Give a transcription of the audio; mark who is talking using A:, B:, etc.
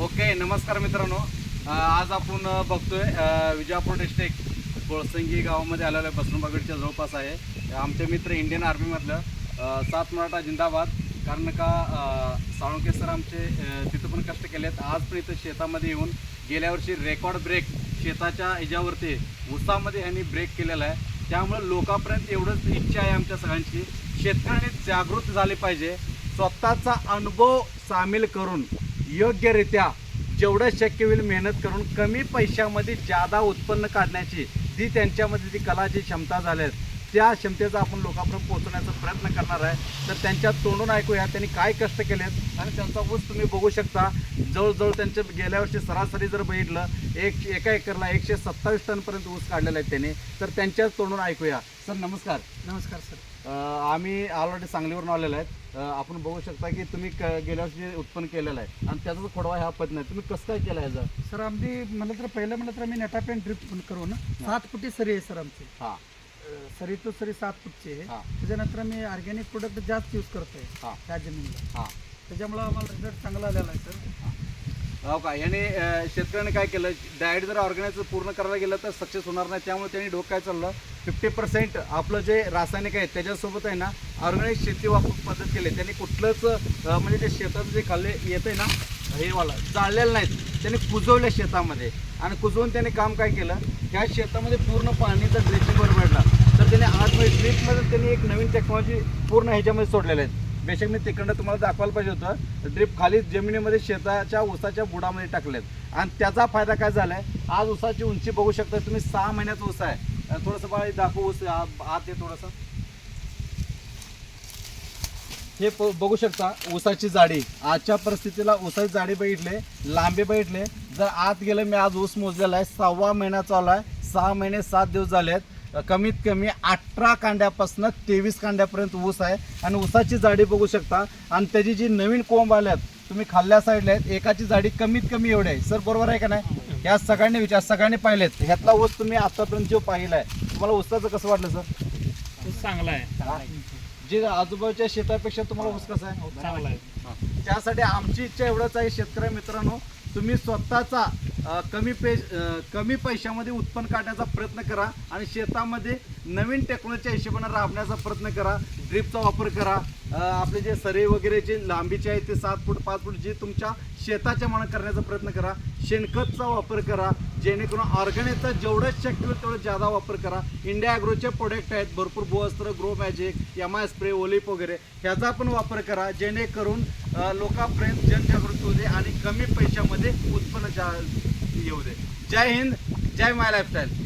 A: Okay, नमस्कार मित्रांनो. आज आपण बघतोय विजापूर डिस्ट्रिक्ट कोळसंगी गावामध्ये आलेलं आहे. बसवनबागेच्या जवळपास आहे. आमचे मित्र इंडियन आर्मीमधलं 7 मराठा जिंदाबाद. कारण का साळुंके सर आमचे तिथं पण कष्ट केलेत. आज पण इथं शेतामध्ये येऊन गेल्या वर्षी रेकॉर्ड ब्रेक शेताच्या ह्याच्यावरती ऊसामध्ये ह्यांनी ब्रेक केलेला आहे. त्यामुळे लोकांपर्यंत एवढंच इच्छा आहे आमच्या सगळ्यांची, शेतकऱ्यांनी जागृत झाले पाहिजे. स्वतःचा अनुभव सामील करून योग्यरित्या जेवढं शक्य होईल मेहनत करून कमी पैशामध्ये जादा उत्पन्न काढण्याची जी त्यांच्यामध्ये जी कला जी क्षमता झाल्या त्या क्षमतेचा आपण लोकांपर्यंत पोहोचवण्याचा प्रयत्न करणार आहे. तर त्यांच्या तोंडून ऐकूया त्यांनी काय कष्ट केलेत आणि त्यांचा ऊस तुम्ही बघू शकता. जवळजवळ त्यांच्या गेल्या वर्षी सरासरी जर बघितलं एका एकरला 127 टनपर्यंत ऊस काढलेला आहे त्यांनी. तर त्यांच्या तोंडून ऐकूया. सर नमस्कार.
B: नमस्कार सर.
A: आम्ही ऑलरेडी सांगलीवरून आलेलो आहेत. आपण बघू शकता की तुम्ही गेल्या वर्षी उत्पन्न केलेलं आहे आणि त्याचा खोडवा ह्या पद्धतीने तुम्ही कसं काय केलं ह्याचं?
B: सर आमची म्हणलं तर पहिलं म्हणलं तर आम्ही नेटापेन ड्रिप करून 7 फुटी सरी आहे सर आमची.
A: हां
B: सरी तो सरी 7 फुटची आहे.
A: हां
B: त्याच्यानंतर आम्ही ऑर्गॅनिक प्रोडक्ट जास्त यूज करतोय
A: हां
B: त्या जमिनीला.
A: हां
B: त्याच्यामुळं आम्हाला रिझल्ट चांगला आलेला आहे सर.
A: हो का. याने शेतकऱ्यांनी काय केलं, डाएट जर ऑर्गॅनायझर पूर्ण करायला गेलं तर सक्सेस होणार नाही. त्यामुळे त्यांनी डोकं काय चाललं 50% आपलं जे रासायनिक आहे त्याच्यासोबत आहे ना ऑर्गॅनिक शेती पद्धत केली. त्यांनी कुठलंच म्हणजे ते शेताचं जे खाल्ले येतं आहे ना हे वाला जाळलेलं नाहीत, त्यांनी कुजवल्या शेतामध्ये. आणि कुजवून त्यांनी काम काय केलं, ह्या शेतामध्ये पूर्ण पाणीचा ड्रेसिंगवर भेटला. तर त्यांनी आजमध्ये ड्रिपमध्ये त्यांनी एक नवीन टेक्नॉलॉजी पूर्ण ह्याच्यामध्ये सोडलेलं आहे. बेशक मी तिकडनं तुम्हाला दाखवायला पाहिजे होतं. ड्रिप खाली जमिनीमध्ये शेताच्या ऊसाच्या बुडामध्ये टाकलेत आणि त्याचा फायदा काय झाला आहे. आज ऊसाची उंची बघू शकता तुम्ही. 6 महिन्याचा ऊस आहे. थोडंसं बाळा दाखवू ऊस आत आहे थोडंसं. हे बघू शकता ऊसाची जाडी. आजच्या परिस्थितीला ऊसाची जाडी बघितले, लांबी बघितले. जर आत गेलं, मी आज ऊस मोजलेला आहे 6वा महिना चालू आहे. 6 महिने 7 दिवस झाले आहेत. कमीत कमी 18 कांड्यापासून 23 कांड्यापर्यंत ऊस आहे. आणि ऊसाची जाडी बघू शकता. आणि त्याची जी नवीन कोंब आल्यात तुम्ही खाल्ल्या साईडला आहेत, एकाची जाडी कमीत कमी एवढी आहे. सर बरोबर आहे का नाही? या सगळ्यांनी सगळ्यांनी पाहिलेत. ह्यातला ऊस तुम्ही आतापर्यंत जो पाहिला आहे, तुम्हाला ऊसाचं कसं वाटलं सर?
C: चांगला आहे.
A: जे आजूबाजूच्या शेतापेक्षा तुम्हाला ऊस कसा आहे?
C: चांगला आहे.
A: त्यासाठी आमची इच्छा एवढंच आहे शेतकरी मित्रांनो, तुम्ही स्वतःचा कमी पैशामध्ये उत्पन्न काढण्याचा प्रयत्न करा आणि शेतामध्ये नवीन टेक्नॉलॉजीच्या हिशोबाने राबण्याचा प्रयत्न करा. ड्रिपचा वापर करा. आपले जे सरी वगैरे जे लांबीचे आहे ते 7 फूट 5 फूट जे तुमच्या शेताच्या मानाने करण्याचा प्रयत्न करा. शेणखतचा वापर करा, जेणेकरून ऑर्गॅनिकचा जेवढं शक्य होईल तेवढं जादा वापर करा. इंडिया ॲग्रोचे प्रोडक्ट आहेत भरपूर, भूअस्त्र, ग्रो मॅजिक, MI स्प्रे, ओलिप वगैरे ह्याचा पण वापर करा, जेणेकरून लोकांपर्यंत जनजागृती होऊ दे आणि कमी पैशामध्ये उत्पन्न येऊ दे. जय हिंद, जय माय लाईफस्टाईल.